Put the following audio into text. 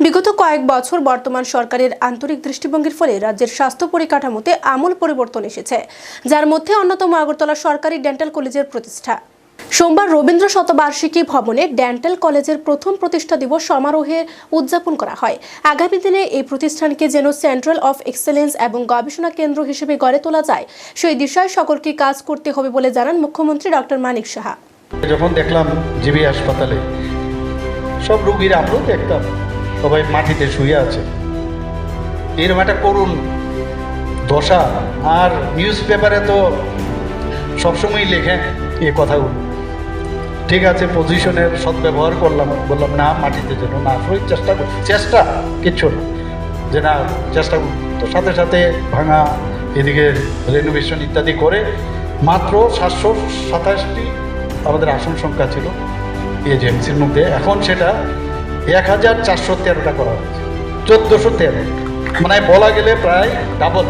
বিগত কয়েক বছর বর্তমান সরকারের আন্তরিক দৃষ্টিভঙ্গির ফলে রাজ্যের স্বাস্থ্য পরিকাঠামোতে আমূল পরিবর্তন এসেছে, যার মধ্যে অন্যতম আগরতলা সরকারি ডেন্টাল কলেজের প্রতিষ্ঠা। সোমবার রবীন্দ্র শতবার্ষিকী ভবনে ডেন্টাল কলেজের প্রথম প্রতিষ্ঠা দিবস সমারোহে উদযাপন করা হয়। আগামী দিনে এই প্রতিষ্ঠানকে যেন সেন্ট্রাল অফ এক্সেলেন্স এবং গবেষণা কেন্দ্র হিসেবে গড়ে তোলা যায়, সেই দিশায় সকলকে কাজ করতে হবে বলে জানান মুখ্যমন্ত্রী ডক্টর মানিক সাহা। যখন দেখলাম জিবি হাসপাতালে সব রোগীরা, আমরাও দেখতাম সবাই মাটিতে শুয়ে আছে, এরকম একটা করুণ দশা। আর নিউজ পেপারে তো সবসময় লেখেন এ কথাগুলো। ঠিক আছে, পজিশনের সদ্ব্যবহার করলাম, বললাম না মাটিতে যেন না শরীর চেষ্টা কিচ্ছু না, যে না চেষ্টা করি। তো সাথে সাথে ভাঙা, এদিকে রেনোভেশন ইত্যাদি করে মাত্র 727টি আমাদের আসন সংখ্যা ছিল এজেন্সির মধ্যে, এখন সেটা 1413টা করা হয়েছে, 1413, মানে বলা গেলে প্রায় ডাবল।